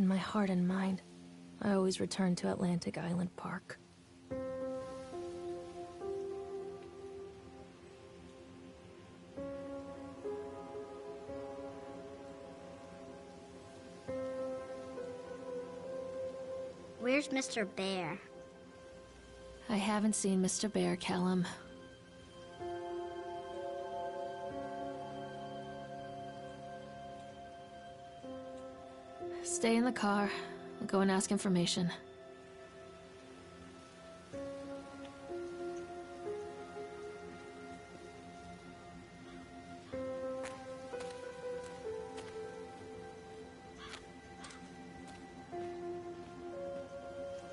In my heart and mind, I always return to Atlantic Island Park. Where's Mr. Bear? I haven't seen Mr. Bear, Callum. Stay in the car. I'll go and ask information.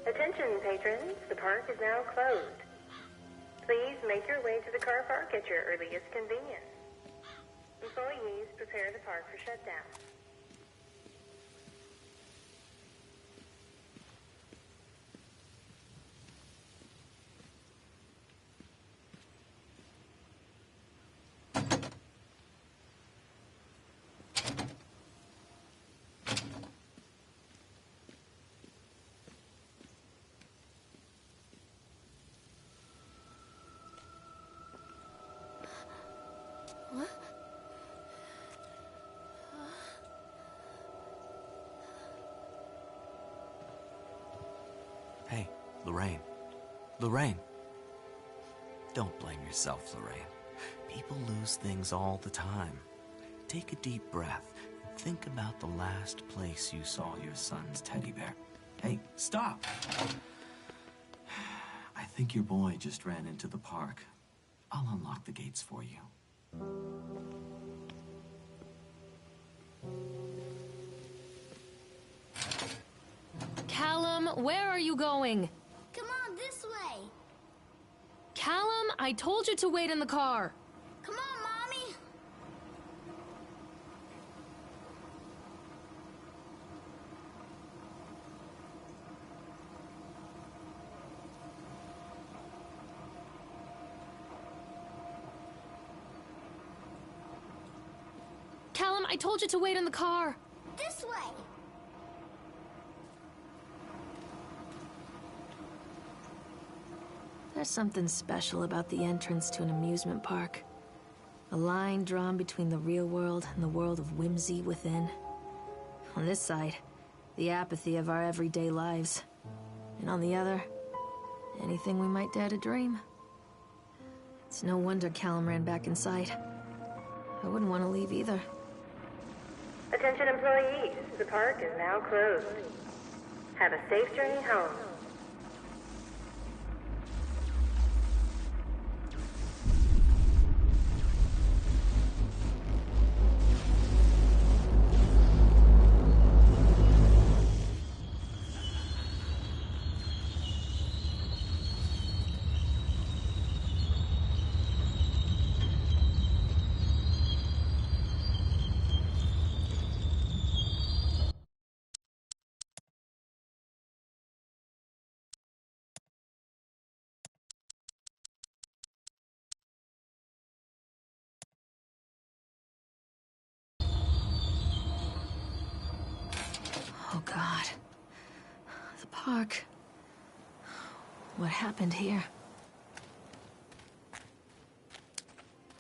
Attention, patrons. The park is now closed. Please make your way to the car park at your earliest convenience. Employees prepare the park for shutdown. Hey, Lorraine. Lorraine. Don't blame yourself, Lorraine. People lose things all the time. Take a deep breath and think about the last place you saw your son's teddy bear. Hey, stop! I think your boy just ran into the park. I'll unlock the gates for you. Callum, where are you going? Come on, this way. Callum, I told you to wait in the car. Come on, Mommy. Callum, I told you to wait in the car. This way. There's something special about the entrance to an amusement park. A line drawn between the real world and the world of whimsy within. On this side, the apathy of our everyday lives. And on the other, anything we might dare to dream. It's no wonder Callum ran back inside. I wouldn't want to leave either. Attention employees, the park is now closed. Have a safe journey home. Oh God. The park. What happened here?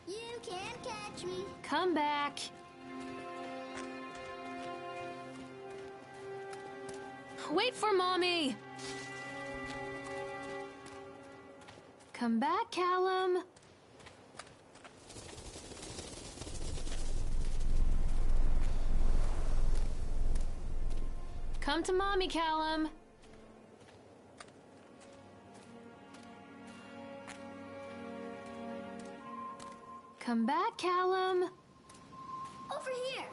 You can't catch me. Come back. Wait for Mommy! Come back, Callum. Come to Mommy, Callum. Come back, Callum. Over here.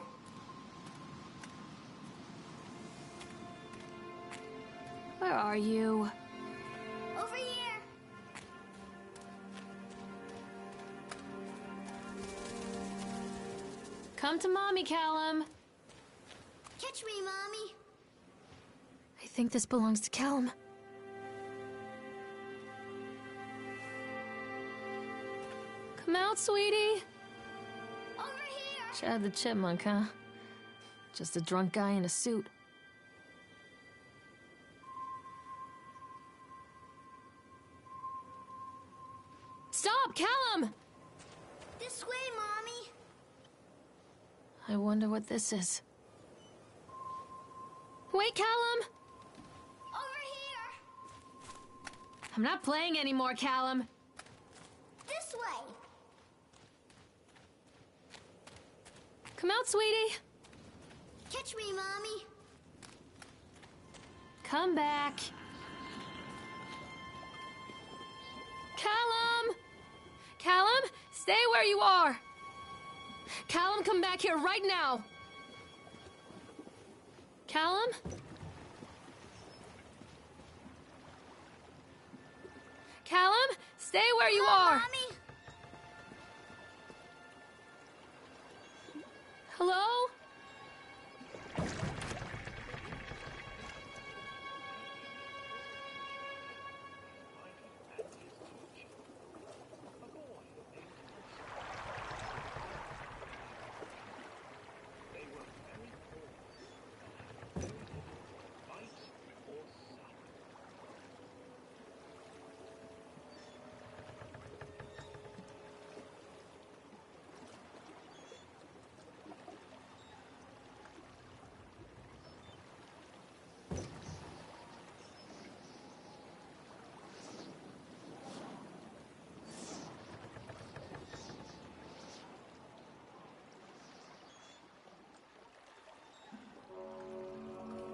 Where are you? Over here. Come to Mommy, Callum. Catch me, Mommy. I think this belongs to Callum. Come out, sweetie. Over here. Chad the Chipmunk, huh? Just a drunk guy in a suit. Stop, Callum! This way, Mommy. I wonder what this is. Wait, Callum! Over here. I'm not playing anymore, Callum. This way. Come out, sweetie. Catch me, Mommy. Come back. Callum! Callum, stay where you are. Callum, come back here right now. Callum? Callum, stay where you are. Mommy. Hello?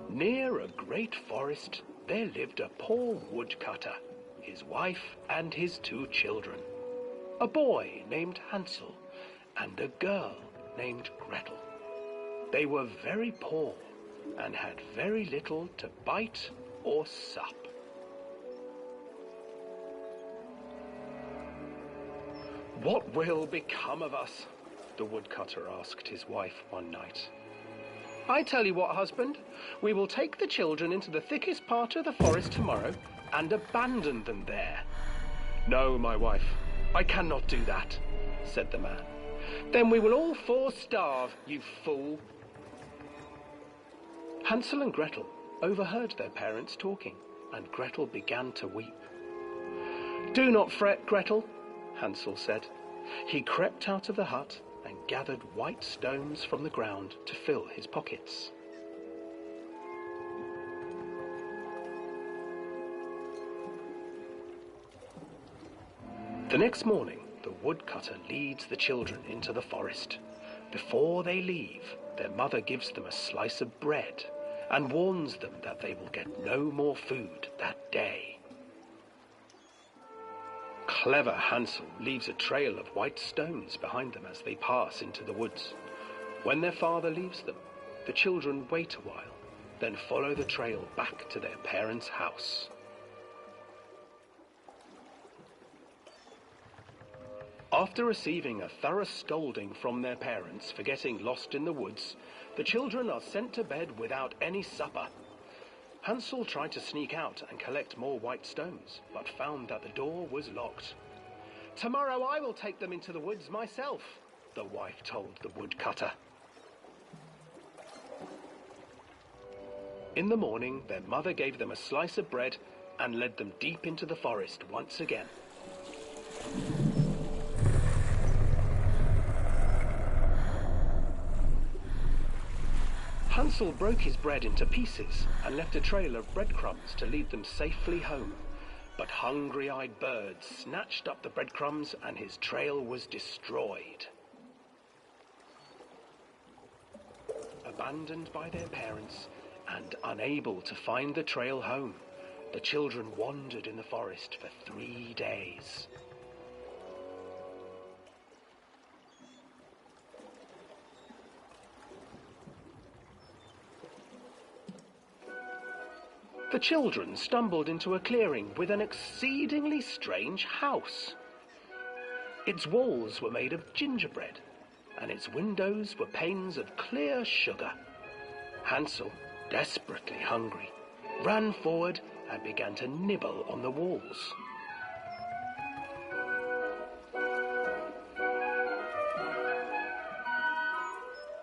Near a great forest, there lived a poor woodcutter, his wife and his 2 children, a boy named Hansel and a girl named Gretel. They were very poor and had very little to bite or sup. "What will become of us?" the woodcutter asked his wife one night. "I tell you what, husband, we will take the children into the thickest part of the forest tomorrow and abandon them there." "No, my wife, I cannot do that," said the man. "Then we will all 4 starve, you fool." Hansel and Gretel overheard their parents talking, and Gretel began to weep. "Do not fret, Gretel," Hansel said. He crept out of the hut and gathered white stones from the ground to fill his pockets. The next morning, the woodcutter leads the children into the forest. Before they leave, their mother gives them a slice of bread and warns them that they will get no more food that day. Clever Hansel leaves a trail of white stones behind them as they pass into the woods. When their father leaves them, the children wait a while, then follow the trail back to their parents' house. After receiving a thorough scolding from their parents for getting lost in the woods, the children are sent to bed without any supper. Hansel tried to sneak out and collect more white stones, but found that the door was locked. "Tomorrow I will take them into the woods myself," the wife told the woodcutter. In the morning, their mother gave them a slice of bread and led them deep into the forest once again. Hansel broke his bread into pieces and left a trail of breadcrumbs to lead them safely home. But hungry-eyed birds snatched up the breadcrumbs and his trail was destroyed. Abandoned by their parents and unable to find the trail home, the children wandered in the forest for 3 days. The children stumbled into a clearing with an exceedingly strange house. Its walls were made of gingerbread, and its windows were panes of clear sugar. Hansel, desperately hungry, ran forward and began to nibble on the walls.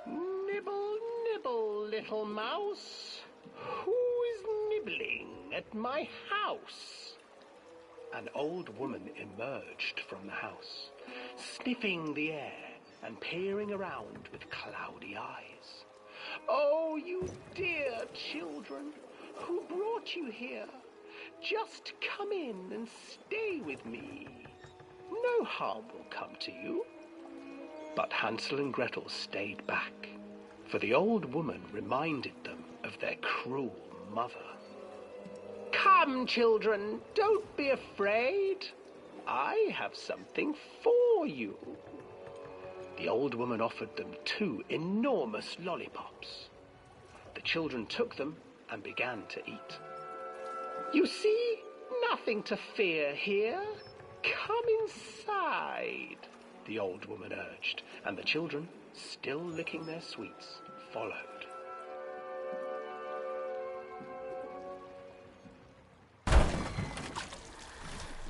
"Nibble, nibble, little mouse. Who is nibbling at my house?" an old woman emerged from the house, sniffing the air and peering around with cloudy eyes. "Oh, you dear children, who brought you here? Just come in and stay with me. No harm will come to you." But Hansel and Gretel stayed back, for the old woman reminded them of their cruel mother. "Come, children, don't be afraid. I have something for you." The old woman offered them 2 enormous lollipops. The children took them and began to eat. "You see, nothing to fear here. Come inside," the old woman urged, and the children, still licking their sweets, followed.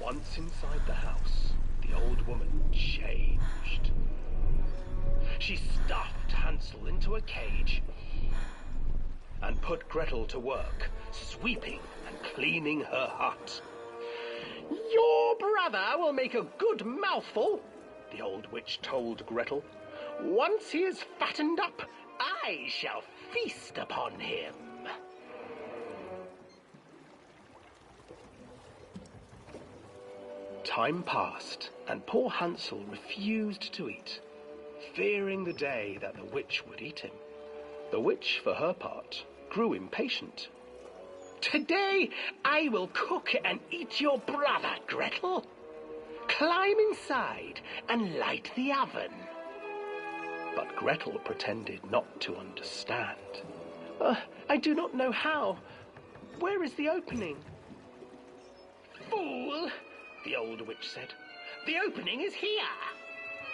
Once inside the house, the old woman changed. She stuffed Hansel into a cage and put Gretel to work, sweeping and cleaning her hut. "Your brother will make a good mouthful," the old witch told Gretel. "Once he is fattened up, I shall feast upon him." Time passed, and poor Hansel refused to eat, fearing the day that the witch would eat him. The witch, for her part, grew impatient. "Today I will cook and eat your brother, Gretel. Climb inside and light the oven." But Gretel pretended not to understand. "I do not know how. Where is the opening?" "Fool," the old witch said. "The opening is here."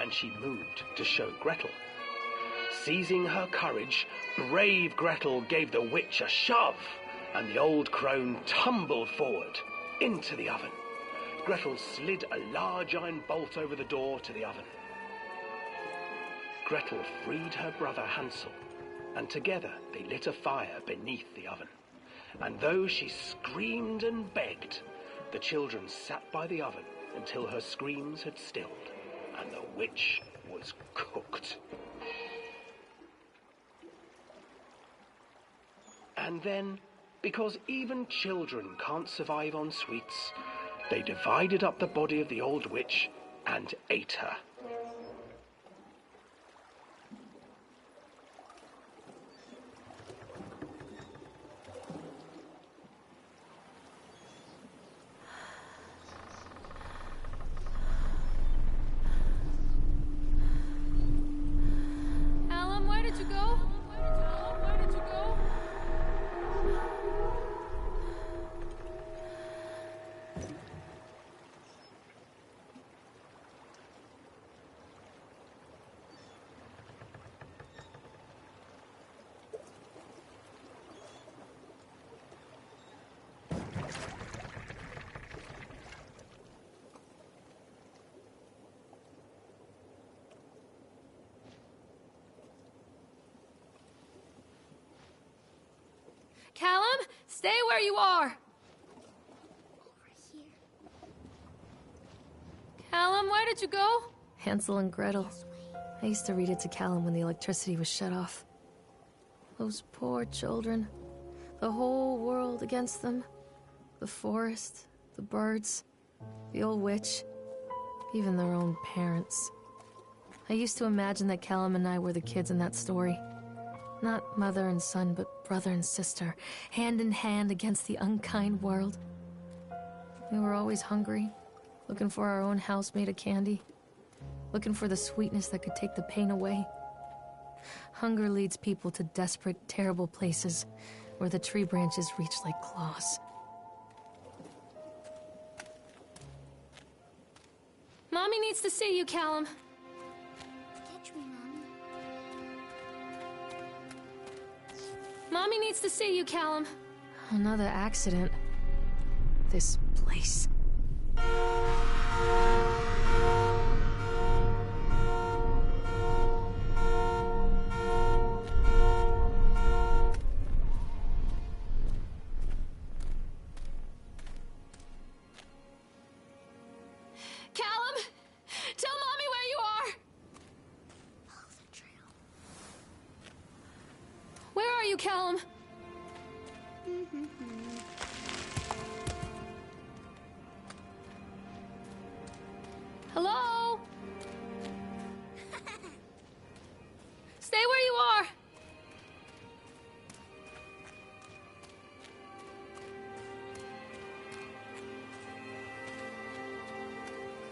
And she moved to show Gretel. Seizing her courage, brave Gretel gave the witch a shove, and the old crone tumbled forward into the oven. Gretel slid a large iron bolt over the door to the oven. Gretel freed her brother Hansel, and together they lit a fire beneath the oven. And though she screamed and begged, the children sat by the oven until her screams had stilled, and the witch was cooked. And then, because even children can't survive on sweets, they divided up the body of the old witch and ate her. Where did you go? Where did you go? Callum, stay where you are! Over here. Callum, where did you go? Hansel and Gretel. I used to read it to Callum when the electricity was shut off. Those poor children. The whole world against them. The forest, the birds, the old witch, even their own parents. I used to imagine that Callum and I were the kids in that story. Not mother and son, but brother and sister, hand in hand against the unkind world. We were always hungry, looking for our own house made of candy, looking for the sweetness that could take the pain away. Hunger leads people to desperate, terrible places where the tree branches reach like claws. Mommy needs to see you, Callum. Catch me, Mommy. Mommy needs to see you, Callum. Another accident. This place. Callum? Hello? Stay where you are!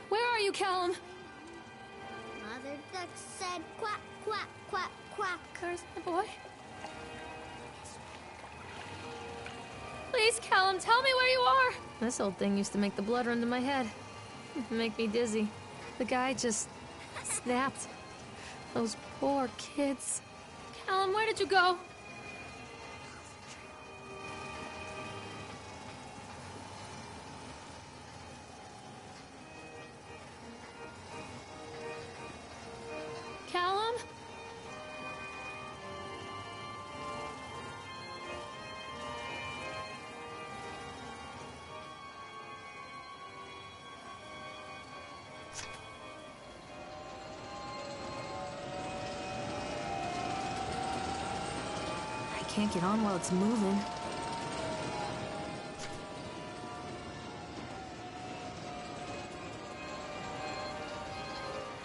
Where are you, Callum? Mother duck said quack, quack, quack, quack. Where's my boy? Please, Callum, tell me where you are! This old thing used to make the blood run to my head. Make me dizzy. The guy just snapped. Those poor kids. Callum, where did you go? Callum? I can't get on while it's moving.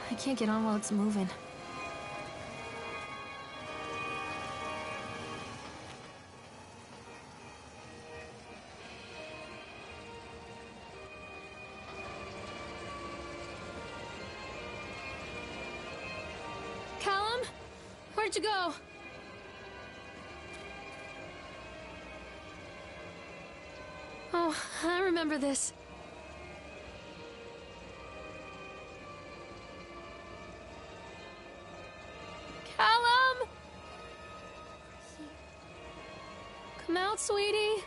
I can't get on while it's moving. Callum? Where'd you go? Oh, I remember this. Callum! Come out, sweetie.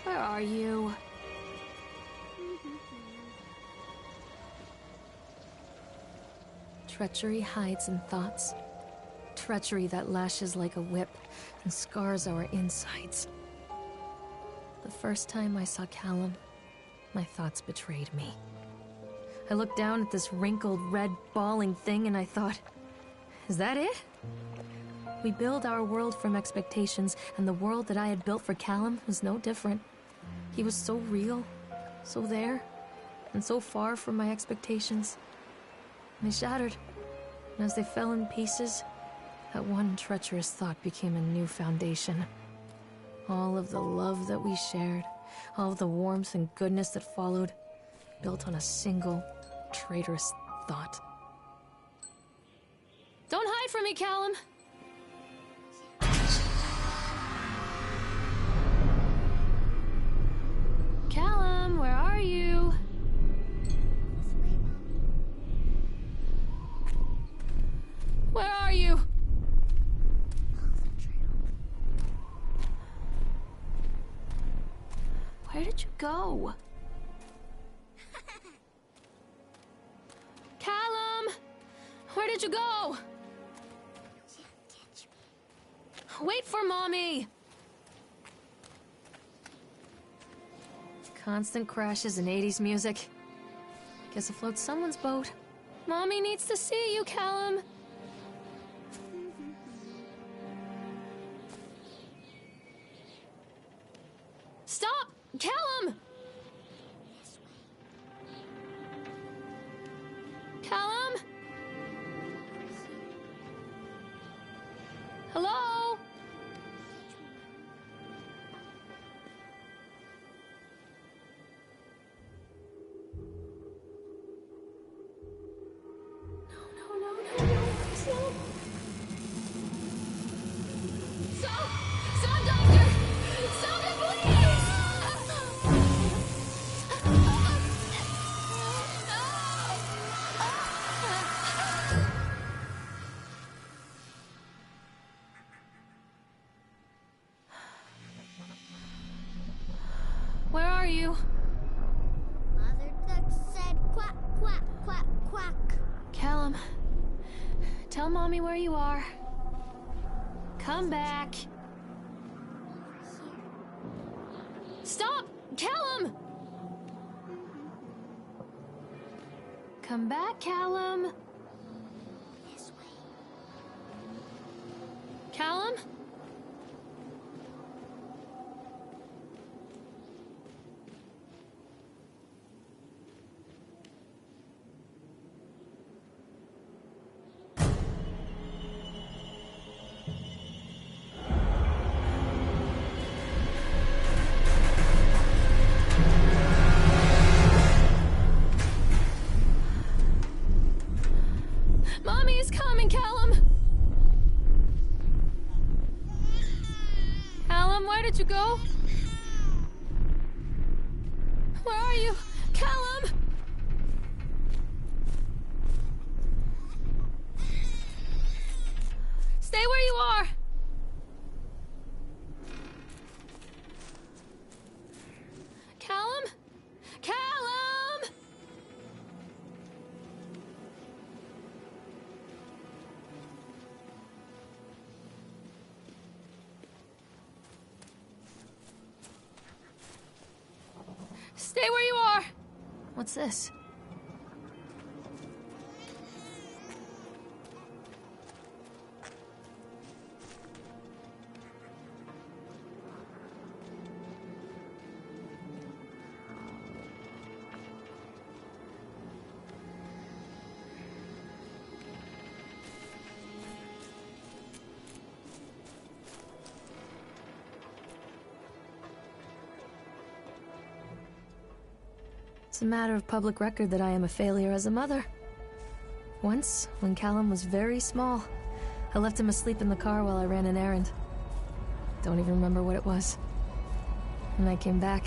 Where are you? Treachery hides in thoughts. Treachery that lashes like a whip and scars our insides. The first time I saw Callum, my thoughts betrayed me. I looked down at this wrinkled, red, bawling thing and I thought, is that it? We build our world from expectations, and the world that I had built for Callum was no different. He was so real, so there, and so far from my expectations. They shattered, and as they fell in pieces, that one treacherous thought became a new foundation. All of the love that we shared, all of the warmth and goodness that followed, built on a single, traitorous thought. Don't hide from me, Callum! Callum, where are you? Where are you? Where did you go? Callum! Where did you go? Wait for Mommy! Constant crashes and 80s music. Guess it floats someone's boat. Mommy needs to see you, Callum. Stop! Callum! Callum? Hello? No. Stop! Stop, doctor! Stop it, please! Where are you? Mother duck said quack, quack, quack, quack. Callum, tell Mommy where you are. Come back. Stop! Callum! Come back, Callum. This way. Callum? Mommy is coming, Callum! Callum, where did you go? Where are you? Callum! Stay where you are! Callum? Callum! Stay where you are! What's this? It's a matter of public record that I am a failure as a mother. Once, when Callum was very small, I left him asleep in the car while I ran an errand. Don't even remember what it was. When I came back,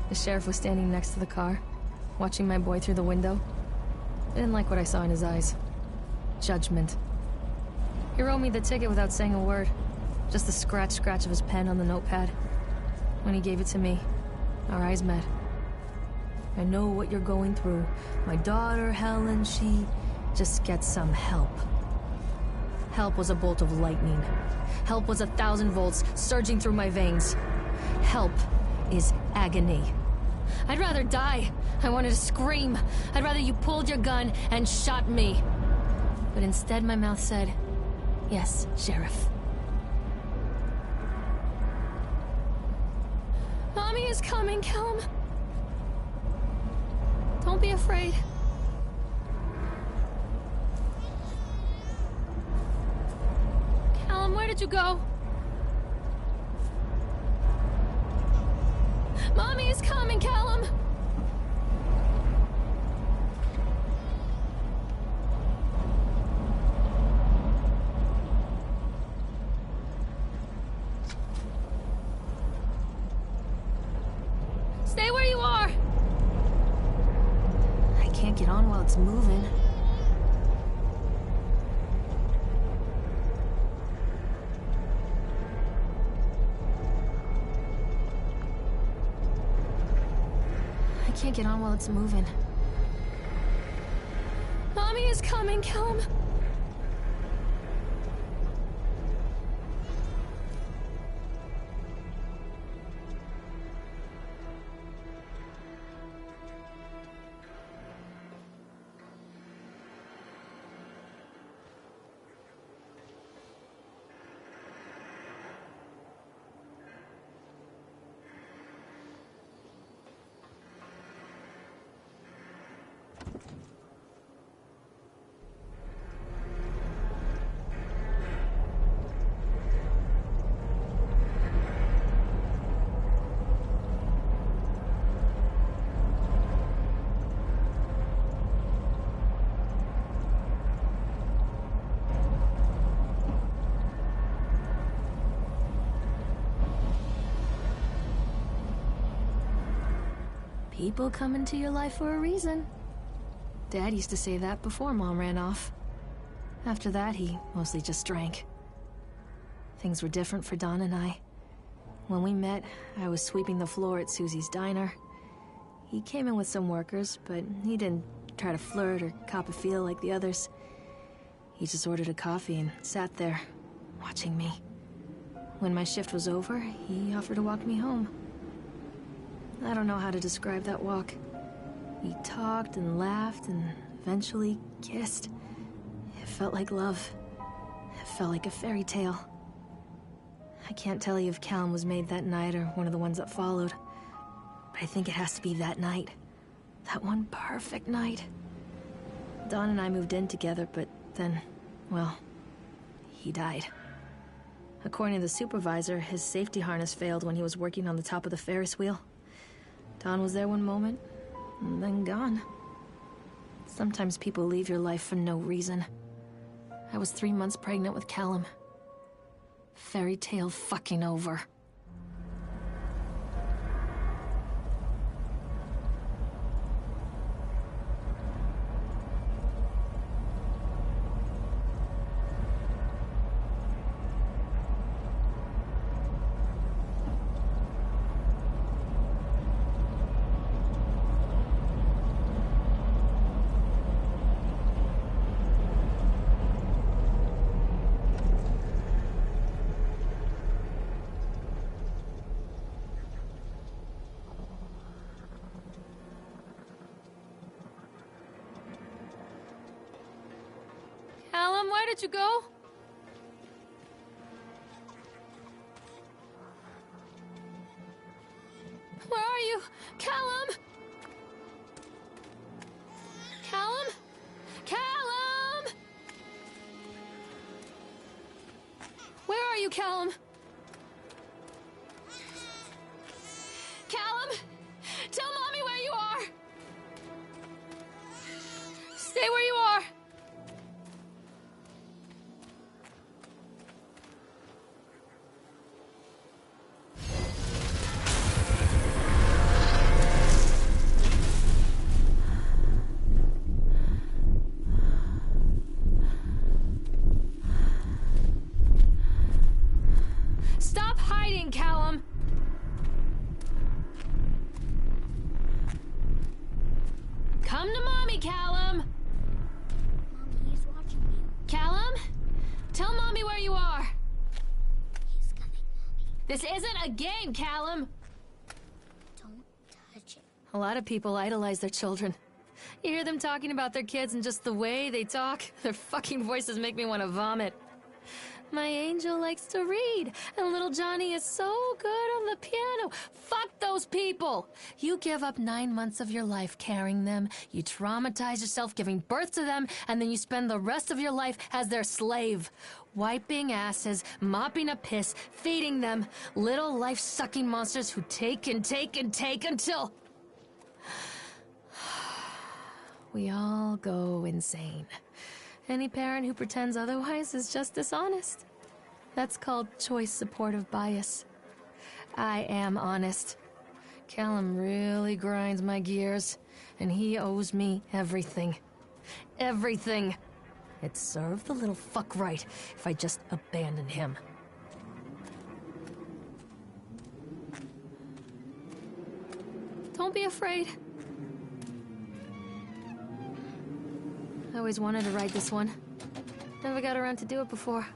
the sheriff was standing next to the car, watching my boy through the window. I didn't like what I saw in his eyes. Judgment. He wrote me the ticket without saying a word. Just the scratch of his pen on the notepad. When he gave it to me, our eyes met. I know what you're going through. My daughter, Helen, she just gets some help. Help was a bolt of lightning. Help was 1,000 volts surging through my veins. Help is agony. I'd rather die. I wanted to scream. I'd rather you pulled your gun and shot me. But instead my mouth said, yes, Sheriff. Mommy is coming, Callum. Don't be afraid. Callum, where did you go? Mommy is coming, Callum! Stay where you are! I can't get on while it's moving. I can't get on while it's moving. Mommy is coming, Callum. People come into your life for a reason. Dad used to say that before Mom ran off. After that, he mostly just drank. Things were different for Don and I. When we met, I was sweeping the floor at Susie's diner. He came in with some workers, but he didn't try to flirt or cop a feel like the others. He just ordered a coffee and sat there, watching me. When my shift was over, he offered to walk me home. I don't know how to describe that walk. We talked and laughed and eventually kissed. It felt like love. It felt like a fairy tale. I can't tell you if Callum was made that night or one of the ones that followed. But I think it has to be that night. That one perfect night. Dawn and I moved in together, but then, well, he died. According to the supervisor, his safety harness failed when he was working on the top of the Ferris wheel. Dawn was there one moment, and then gone. Sometimes people leave your life for no reason. I was 3 months pregnant with Callum. Fairy tale fucking over. Callum, where did you go? Where are you? Callum? Callum? Callum? Where are you, Callum? Callum? Tell Mommy where you are! Stay where you are! Stop hiding, Callum! Come to Mommy, Callum! Mommy, he's watching you. Callum? Tell Mommy where you are. He's coming, Mommy. This isn't a game, Callum! Don't touch it. A lot of people idolize their children. You hear them talking about their kids and just the way they talk, their fucking voices make me want to vomit. My angel likes to read, and little Johnny is so good on the piano. Fuck those people! You give up 9 months of your life carrying them, you traumatize yourself giving birth to them, and then you spend the rest of your life as their slave. Wiping asses, mopping up piss, feeding them. Little life-sucking monsters who take and take and take until... we all go insane. Any parent who pretends otherwise is just dishonest. That's called choice supportive bias. I am honest. Callum really grinds my gears, and he owes me everything. Everything. It'd serve the little fuck right if I just abandoned him. Don't be afraid. I always wanted to ride this one. Never got around to do it before.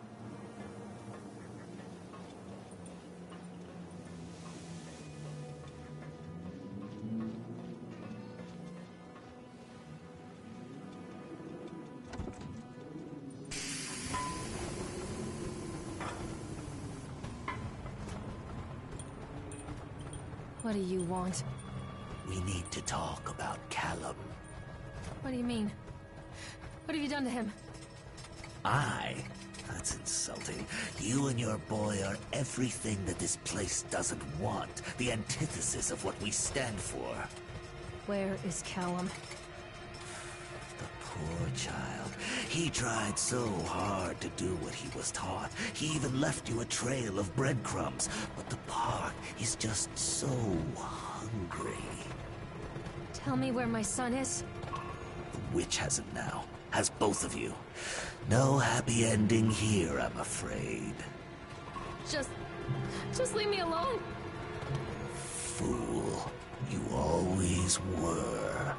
What do you want? We need to talk about Callum. What do you mean? What have you done to him? That's insulting. You and your boy are everything that this place doesn't want. The antithesis of what we stand for. Where is Callum? The poor child. He tried so hard to do what he was taught. He even left you a trail of breadcrumbs. But the park is just so hungry. Tell me where my son is. The witch has him now. Has both of you. No happy ending here, I'm afraid. Just leave me alone. Fool. You always were.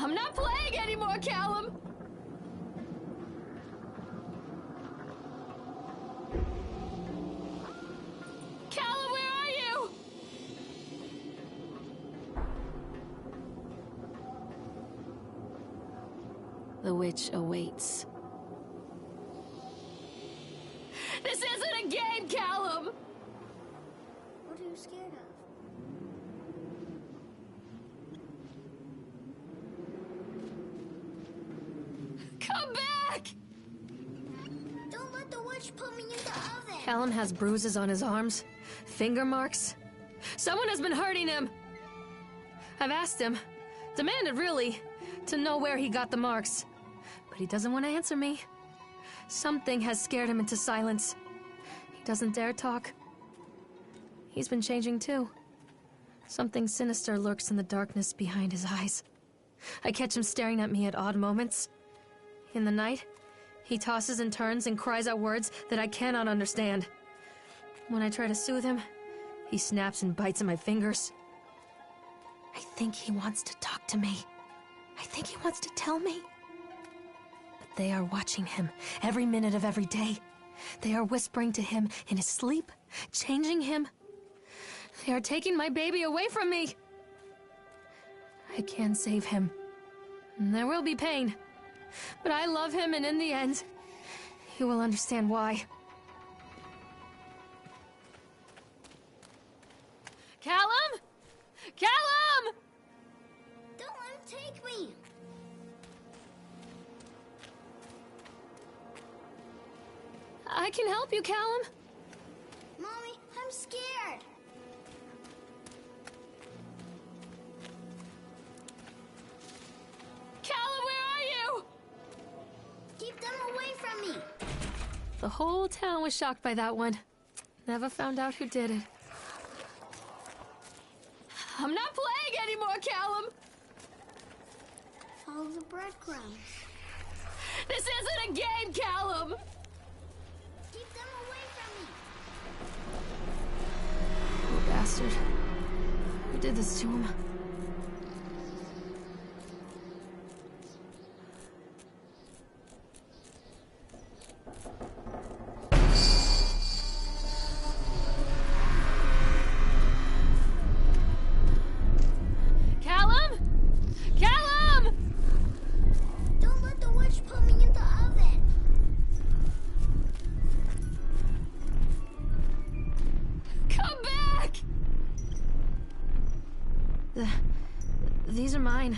I'm not playing anymore, Callum! Callum, where are you? The witch awaits. This isn't a game, Callum! What are you scared of? Come back! Don't let the witch put me in the oven. Callum has bruises on his arms, finger marks. Someone has been hurting him. I've asked him, demanded really, to know where he got the marks. But he doesn't want to answer me. Something has scared him into silence. He doesn't dare talk. He's been changing too. Something sinister lurks in the darkness behind his eyes. I catch him staring at me at odd moments. In the night, he tosses and turns and cries out words that I cannot understand. When I try to soothe him, he snaps and bites at my fingers. I think he wants to talk to me. I think he wants to tell me. But they are watching him every minute of every day. They are whispering to him in his sleep, changing him. They are taking my baby away from me. I can save him. There will be pain. But I love him, and in the end, he will understand why. Callum? Callum! Don't let him take me. I can help you, Callum. Mommy, I'm scared. Callum, where are you? Keep them away from me. The whole town was shocked by that one. Never found out who did it. I'm not playing anymore, Callum! Follow the breadcrumbs. This isn't a game, Callum! Keep them away from me. Poor bastard. Who did this to him? These are mine.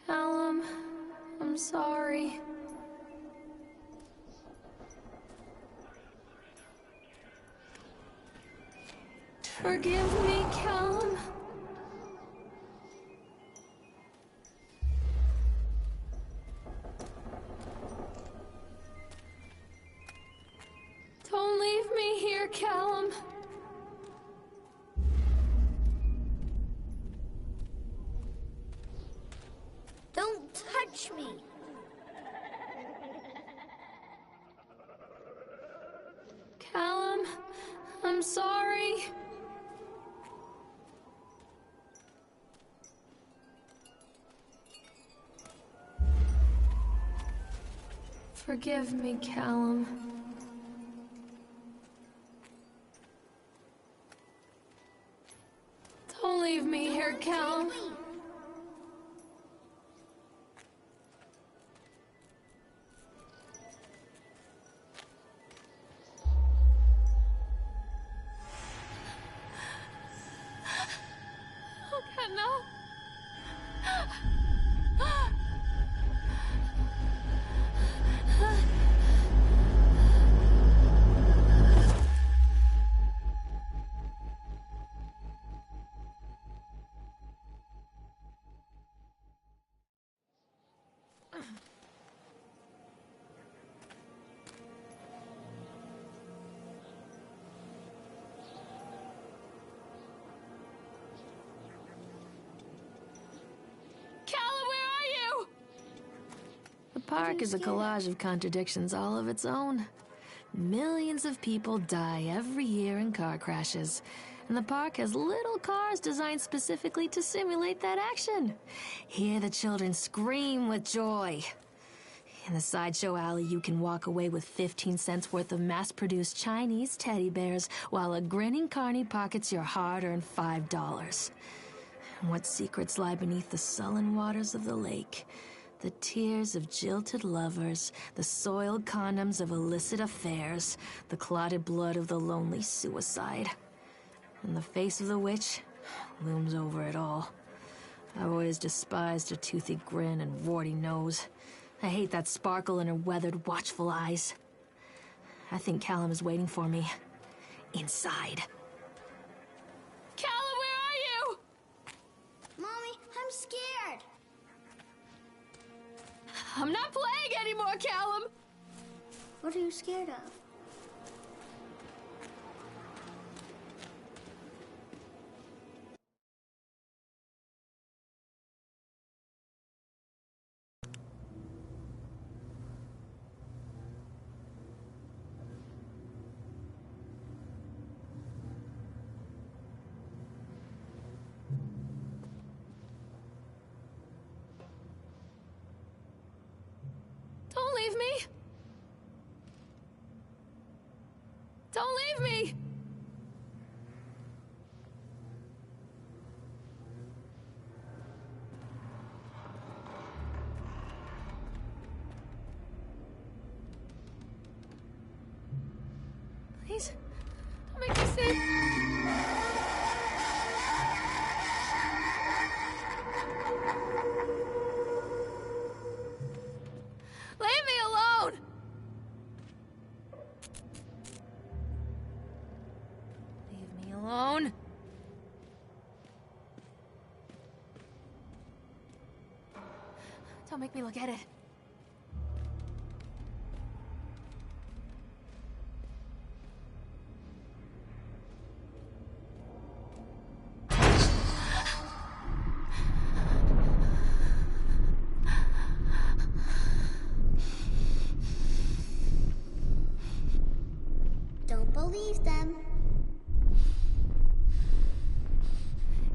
Callum, I'm sorry. Forgive me, Callum. Don't leave me here, Callum. Don't touch me. Callum, I'm sorry. Forgive me, Callum. Don't leave me here, Callum. Oh, God, no. park is a collage of contradictions all of its own. Millions of people die every year in car crashes, and the park has little cars designed specifically to simulate that action. Hear the children scream with joy. In the sideshow alley, you can walk away with 15 cents worth of mass-produced Chinese teddy bears while a grinning carny pockets your hard-earned $5. And what secrets lie beneath the sullen waters of the lake? The tears of jilted lovers, the soiled condoms of illicit affairs, the clotted blood of the lonely suicide. And the face of the witch looms over it all. I've always despised her toothy grin and warty nose. I hate that sparkle in her weathered, watchful eyes. I think Callum is waiting for me. Inside. Callum, where are you? Mommy, I'm scared. I'm not playing anymore, Callum! What are you scared of? Don't leave me! Don't leave me! Please, don't make me see. Leave me alone! Leave me alone. Don't make me look at it. Don't believe them.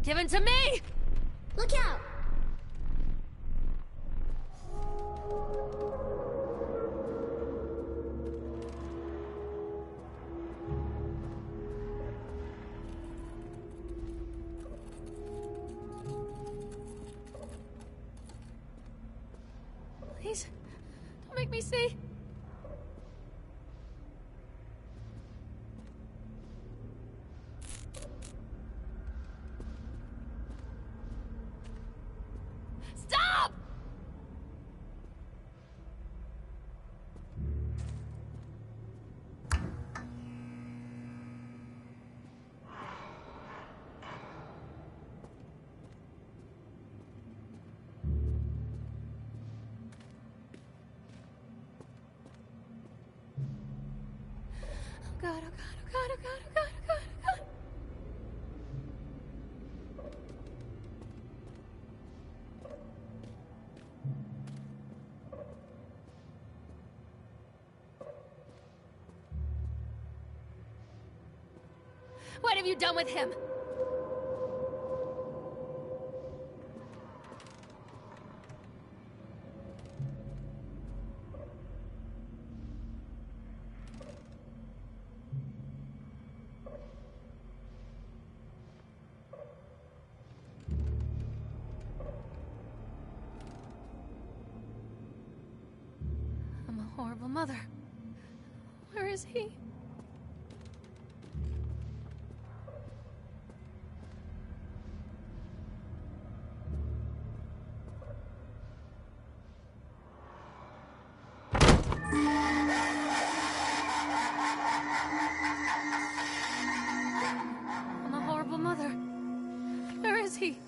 Give it to me! Look out! Please, don't make me see. Stop! Oh God, oh God, oh God, oh God, oh God, oh God, oh God. What have you done with him? I'm a horrible mother. Where is he? I'm a horrible mother. Where is he?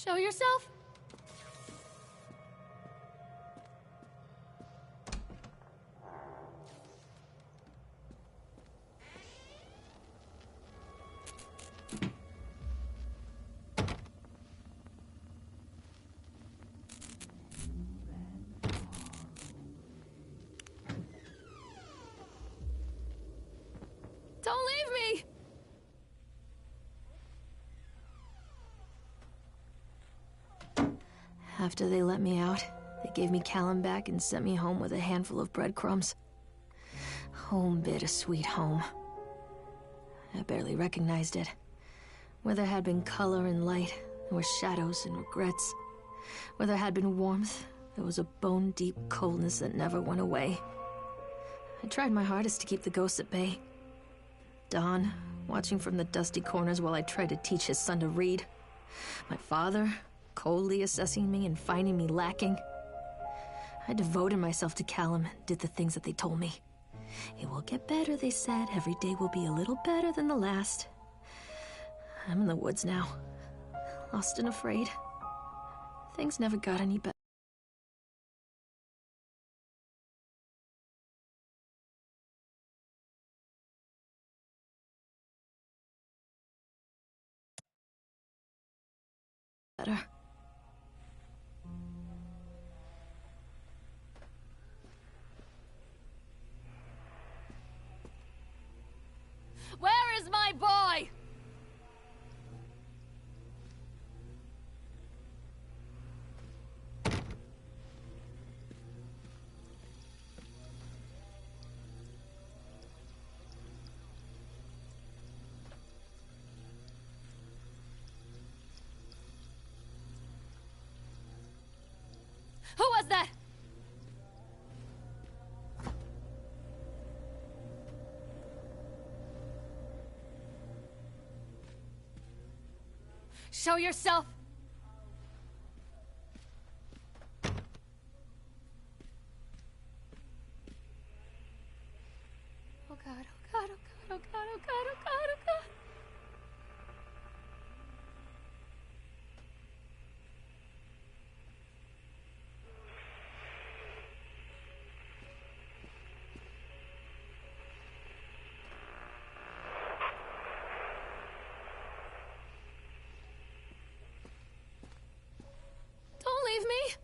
Show yourself? Don't leave me! After they let me out, they gave me Callum back and sent me home with a handful of breadcrumbs. Home, bittersweet home. I barely recognized it. Where there had been color and light, there were shadows and regrets. Where there had been warmth, there was a bone-deep coldness that never went away. I tried my hardest to keep the ghosts at bay. Don, watching from the dusty corners while I tried to teach his son to read. My father, coldly assessing me and finding me lacking. I devoted myself to Callum and did the things that they told me. It will get better, they said. Every day will be a little better than the last. I'm in the woods now, lost and afraid. Things never got any better. Where is my boy? Who was that? Show yourself! Oh God, oh God, oh God, oh God, oh God, oh God, oh God. Don't leave me!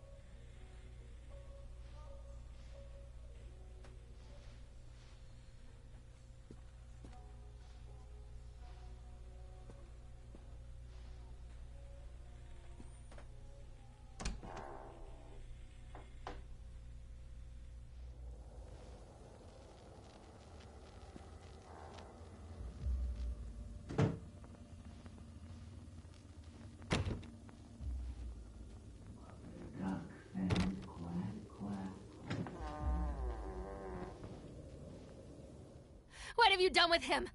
What have you done with him?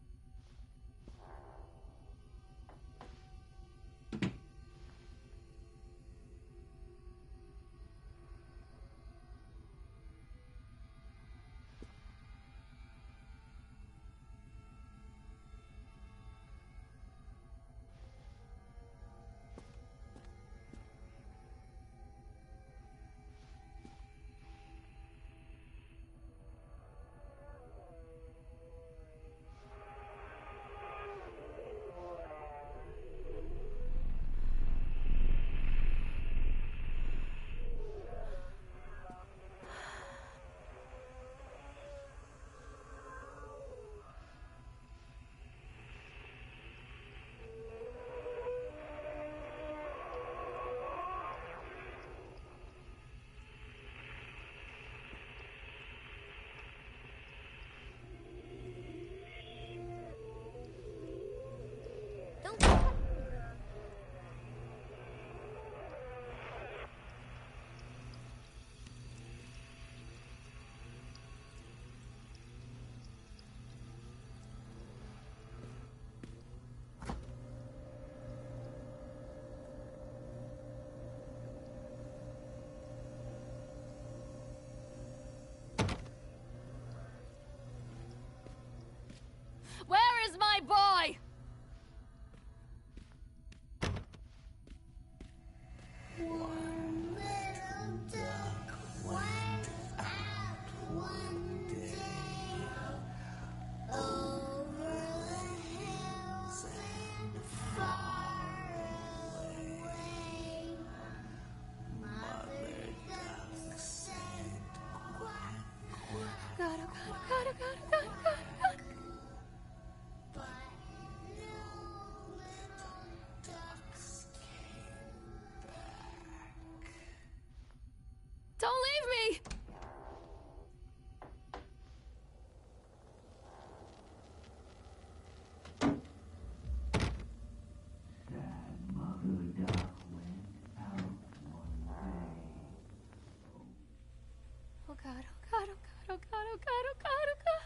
God, oh God, oh God, oh God, oh God. Don't leave me! Oh God, oh God, oh God, oh God, oh God, oh God, oh God.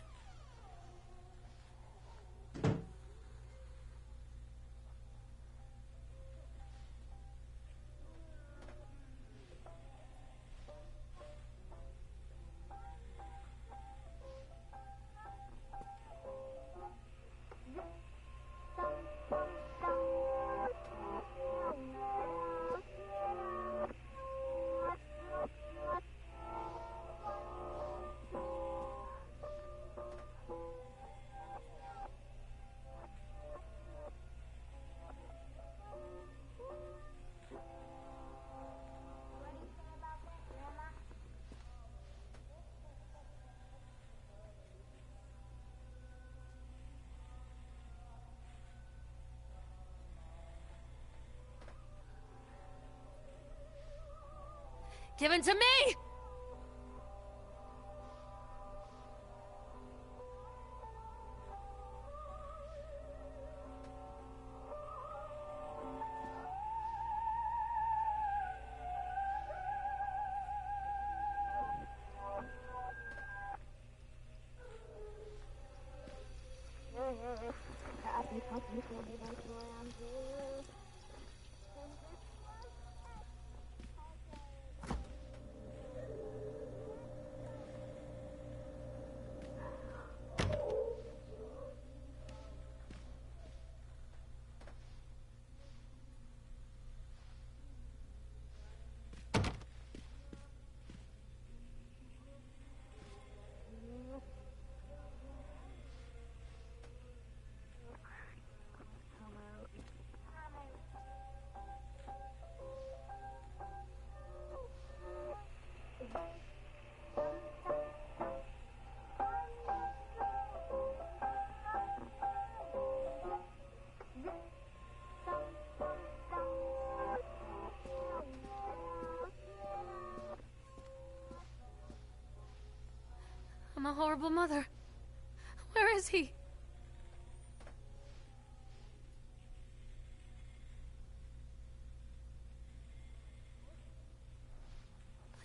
Give it to me! I'm a horrible mother. Where is he?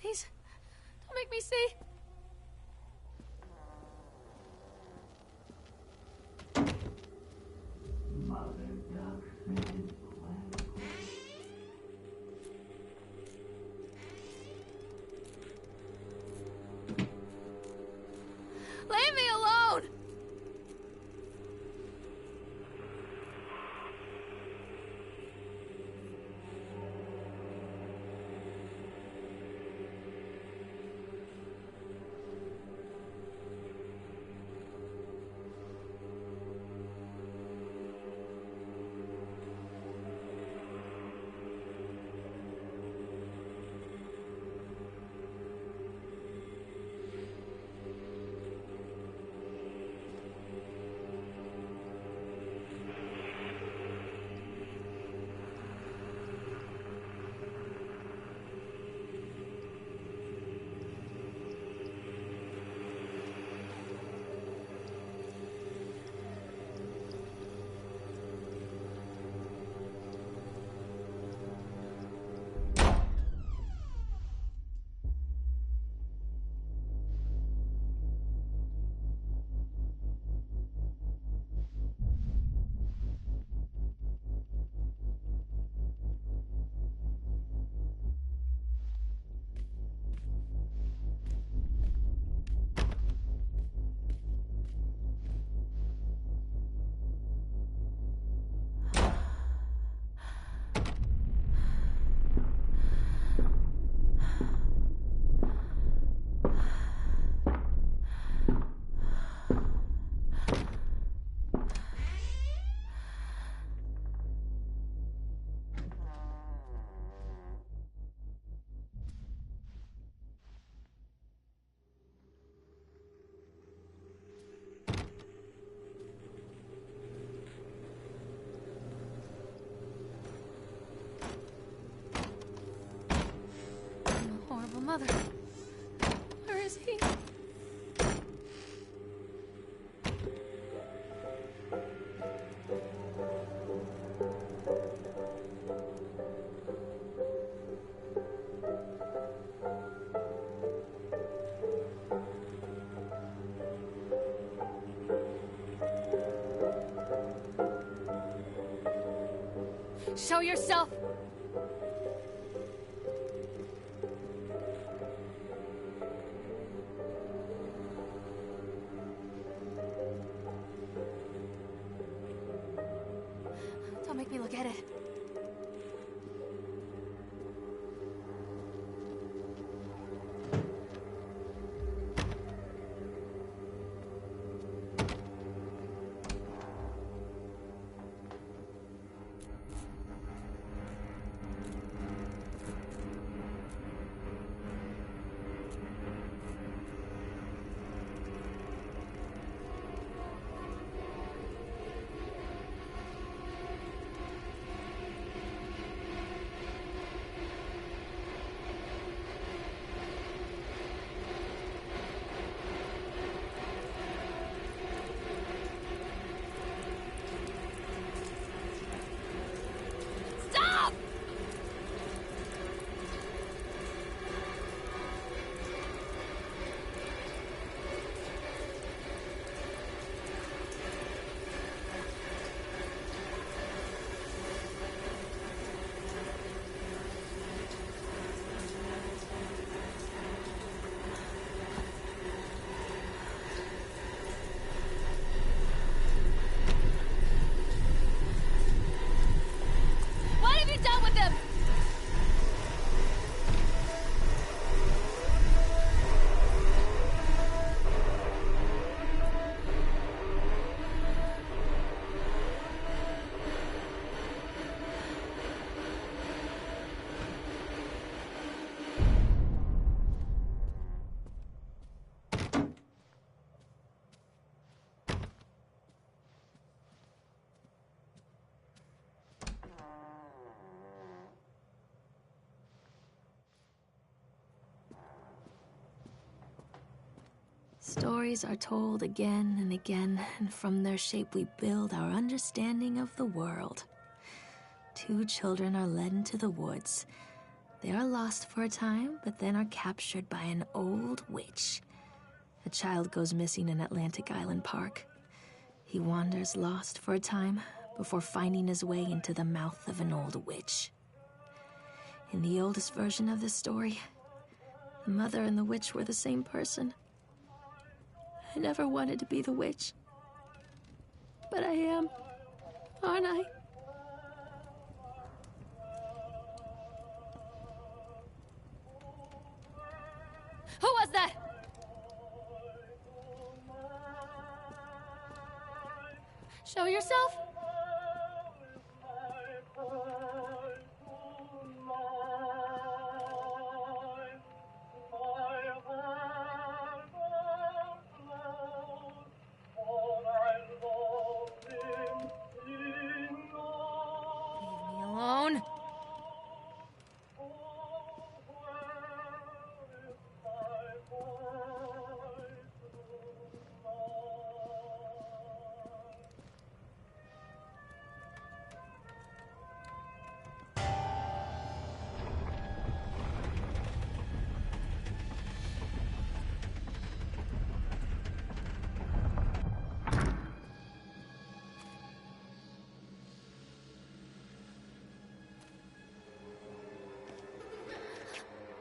Please, don't make me see. Leave me alone! Mother. Where is he? Show yourself! Don't make me look at it. What have you done with them? Stories are told again and again, and from their shape we build our understanding of the world. Two children are led into the woods. They are lost for a time, but then are captured by an old witch. A child goes missing in Atlantic Island Park. He wanders lost for a time before finding his way into the mouth of an old witch. In the oldest version of this story, the mother and the witch were the same person. I never wanted to be the witch. But I am, aren't I? Who was that? Show yourself? Alone.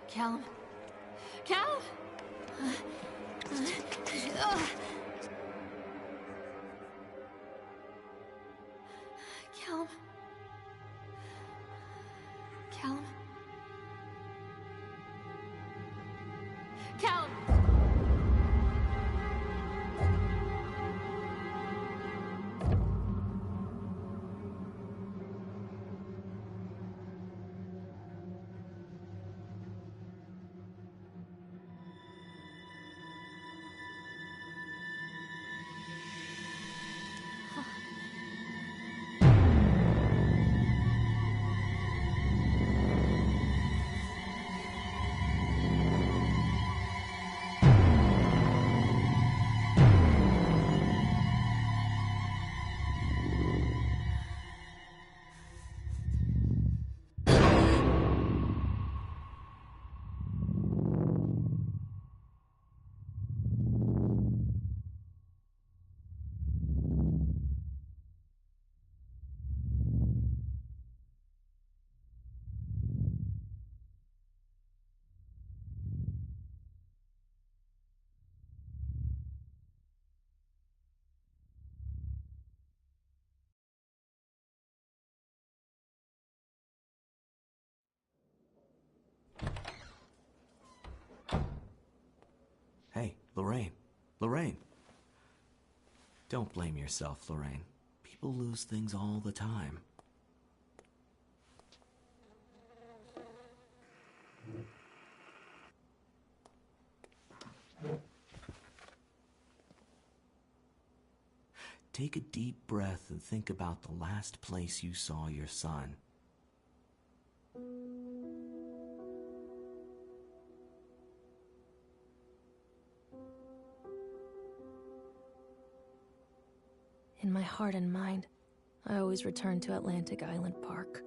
Callum. Callum! Callum. Callum. Callum! Lorraine. Lorraine. Don't blame yourself, Lorraine. People lose things all the time. Take a deep breath and think about the last place you saw your son. In my heart and mind, I always return to Atlantic Island Park.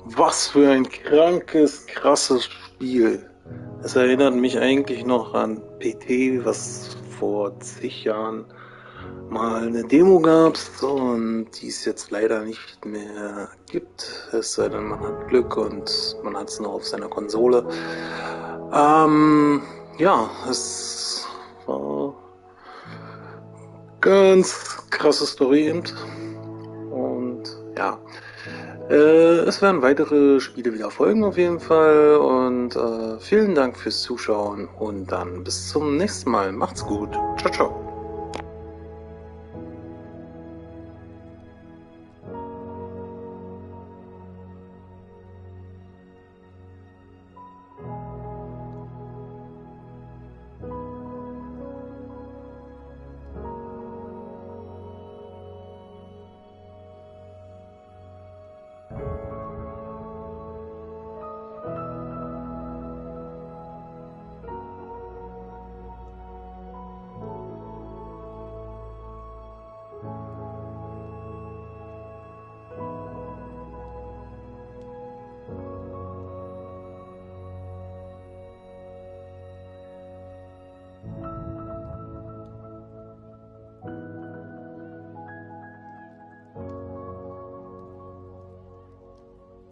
Was für ein krankes, krasses Spiel. Es erinnert mich eigentlich noch an PT, was vor zig Jahren mal eine Demo gab und die es jetzt leider nicht mehr gibt. Es sei denn, man hat Glück und man hat es noch auf seiner Konsole. Ja, es war ganz krasse Story eben. Und ja, es werden weitere Spiele wieder folgen auf jeden Fall und vielen Dank fürs Zuschauen und dann bis zum nächsten Mal. Macht's gut. Ciao, ciao.